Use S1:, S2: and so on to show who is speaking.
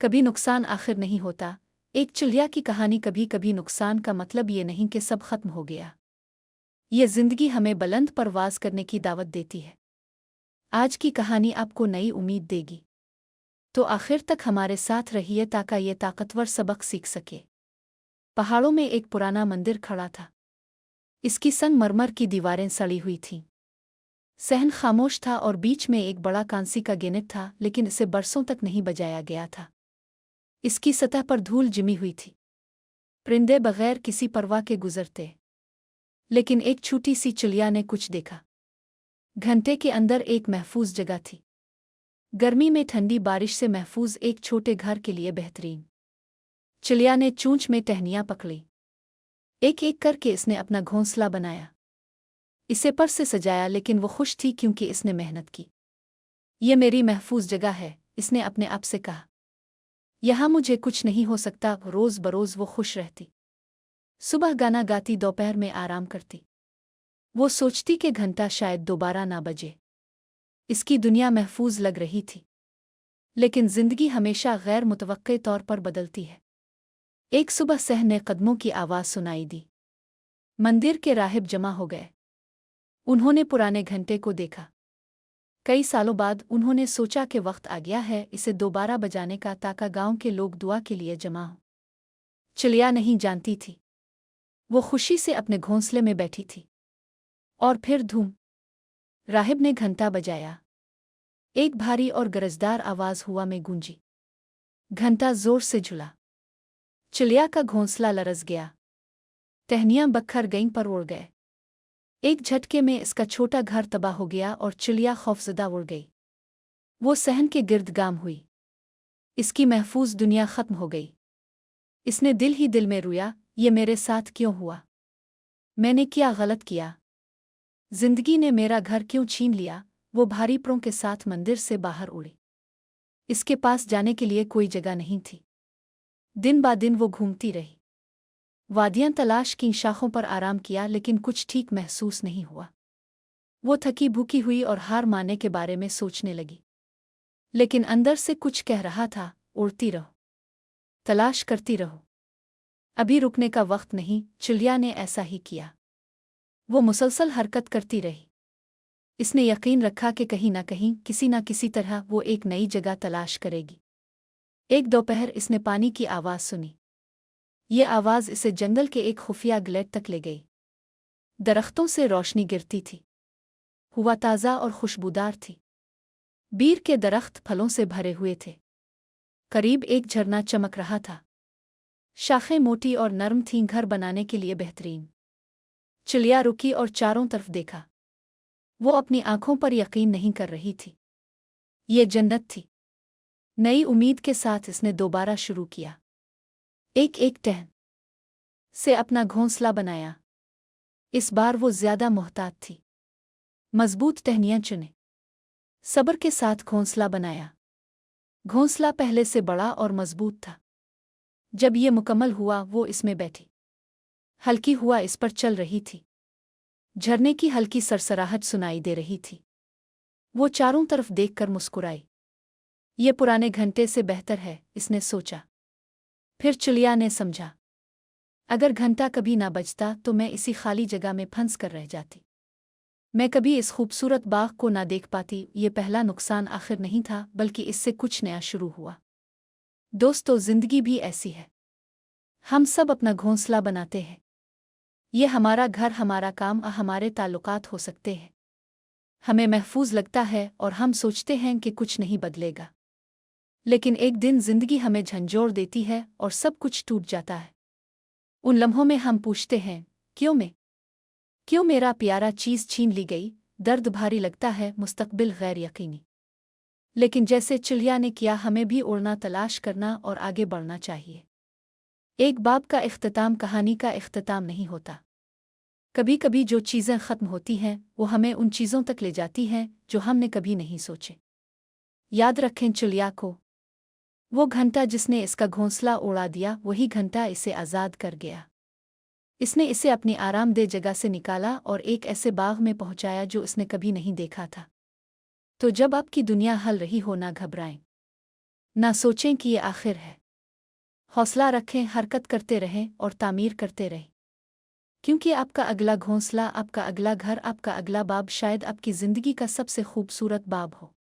S1: कभी नुकसान आखिर नहीं होता। एक चिड़िया की कहानी। कभी कभी नुकसान का मतलब ये नहीं कि सब खत्म हो गया। ये जिंदगी हमें बुलंद परवाज करने की दावत देती है। आज की कहानी आपको नई उम्मीद देगी, तो आखिर तक हमारे साथ रहिए ताकि ये ताकतवर सबक सीख सके। पहाड़ों में एक पुराना मंदिर खड़ा था। इसकी संगमरमर की दीवारें सड़ी हुई थीं। सहन खामोश था और बीच में एक बड़ा कांसी का गिनेट था, लेकिन इसे बरसों तक नहीं बजाया गया था। इसकी सतह पर धूल जिमी हुई थी। परिंदे बगैर किसी परवाह के गुजरते। लेकिन एक छोटी सी चिड़िया ने कुछ देखा। घंटे के अंदर एक महफूज जगह थी। गर्मी में ठंडी बारिश से महफूज एक छोटे घर के लिए बेहतरीन। चिड़िया ने चोंच में टहनियां पकड़ी। एक एक करके इसने अपना घोंसला बनाया। इसे पर से सजाया, लेकिन वो खुश थी क्योंकि इसने मेहनत की। ये मेरी महफूज जगह है, इसने अपने आप से कहा। यहाँ मुझे कुछ नहीं हो सकता। रोज़ बरोज़ वो खुश रहती। सुबह गाना गाती, दोपहर में आराम करती। वो सोचती कि घंटा शायद दोबारा ना बजे। इसकी दुनिया महफूज लग रही थी। लेकिन जिंदगी हमेशा गैर मुतवक्के तौर पर बदलती है। एक सुबह सहन ने कदमों की आवाज़ सुनाई दी। मंदिर के राहिब जमा हो गए। उन्होंने पुराने घंटे को देखा। कई सालों बाद उन्होंने सोचा कि वक्त आ गया है इसे दोबारा बजाने का, ताकि गांव के लोग दुआ के लिए जमा हों। चिड़िया नहीं जानती थी। वो खुशी से अपने घोंसले में बैठी थी। और फिर धूम। राहिब ने घंटा बजाया। एक भारी और गरजदार आवाज़ हुआ में गूंजी। घंटा जोर से झुला। चिड़िया का घोंसला लरज़ गया। टहनियां बखर गईं पर उड़ गए। एक झटके में इसका छोटा घर तबाह हो गया और चिड़िया खौफजदा उड़ गई। वो सहन के गिर्द गाम हुई। इसकी महफूज दुनिया खत्म हो गई। इसने दिल ही दिल में रोया, ये मेरे साथ क्यों हुआ? मैंने क्या गलत किया? जिंदगी ने मेरा घर क्यों छीन लिया? वो भारी परों के साथ मंदिर से बाहर उड़ी। इसके पास जाने के लिए कोई जगह नहीं थी। दिन बा दिन वो घूमती रही। वादियां तलाश की, शाखों पर आराम किया, लेकिन कुछ ठीक महसूस नहीं हुआ। वो थकी भूखी हुई और हार मानने के बारे में सोचने लगी। लेकिन अंदर से कुछ कह रहा था, उड़ती रहो, तलाश करती रहो, अभी रुकने का वक्त नहीं। चिड़िया ने ऐसा ही किया। वो मुसलसल हरकत करती रही। इसने यकीन रखा कि कहीं ना कहीं, किसी ना किसी तरह वो एक नई जगह तलाश करेगी। एक दोपहर इसने पानी की आवाज़ सुनी। ये आवाज़ इसे जंगल के एक खुफिया ग्लेड तक ले गई। दरख्तों से रोशनी गिरती थी। हवा ताज़ा और खुशबूदार थी। बीर के दरख्त फलों से भरे हुए थे। करीब एक झरना चमक रहा था। शाखें मोटी और नरम थीं, घर बनाने के लिए बेहतरीन। चिड़िया रुकी और चारों तरफ देखा। वो अपनी आंखों पर यकीन नहीं कर रही थी। ये जन्नत थी। नई उम्मीद के साथ इसने दोबारा शुरू किया। एक एक टहन से अपना घोंसला बनाया। इस बार वो ज्यादा मोहतात थी। मजबूत टहनियां चुने। सब्र के साथ घोंसला बनाया। घोंसला पहले से बड़ा और मजबूत था। जब ये मुकम्मल हुआ, वो इसमें बैठी। हल्की हुआ इस पर चल रही थी। झरने की हल्की सरसराहट सुनाई दे रही थी। वो चारों तरफ देखकर मुस्कुराई। ये पुराने घंटे से बेहतर है, इसने सोचा। फिर चिड़िया ने समझा, अगर घंटा कभी ना बजता तो मैं इसी खाली जगह में फंस कर रह जाती। मैं कभी इस खूबसूरत बाग को ना देख पाती। ये पहला नुकसान आखिर नहीं था, बल्कि इससे कुछ नया शुरू हुआ। दोस्तों, जिंदगी भी ऐसी है। हम सब अपना घोंसला बनाते हैं। ये हमारा घर, हमारा काम, हमारे ताल्लुकात हो सकते हैं। हमें महफूज लगता है और हम सोचते हैं कि कुछ नहीं बदलेगा। लेकिन एक दिन जिंदगी हमें झंझोड़ देती है और सब कुछ टूट जाता है। उन लम्हों में हम पूछते हैं, क्यों मेरा प्यारा चीज़ छीन ली गई? दर्द भारी लगता है, मुस्तकबिल गैर यकीनी। लेकिन जैसे चिड़िया ने किया, हमें भी उड़ना, तलाश करना और आगे बढ़ना चाहिए। एक बाब का इख्तिताम कहानी का इख्तिताम नहीं होता। कभी कभी जो चीज़ें ख़त्म होती हैं, वो हमें उन चीज़ों तक ले जाती हैं जो हमने कभी नहीं सोचे। याद रखें चिड़िया को। वो घंटा जिसने इसका घोंसला उड़ा दिया, वही घंटा इसे आज़ाद कर गया। इसने इसे अपनी आरामदेह जगह से निकाला और एक ऐसे बाग में पहुंचाया जो इसने कभी नहीं देखा था। तो जब आपकी दुनिया हल रही हो, ना घबराएं, ना सोचें कि ये आखिर है। हौसला रखें, हरकत करते रहें और तामीर करते रहें, क्योंकि आपका अगला घोंसला, आपका अगला घर, आपका अगला बाब शायद आपकी ज़िंदगी का सबसे खूबसूरत बाब हो।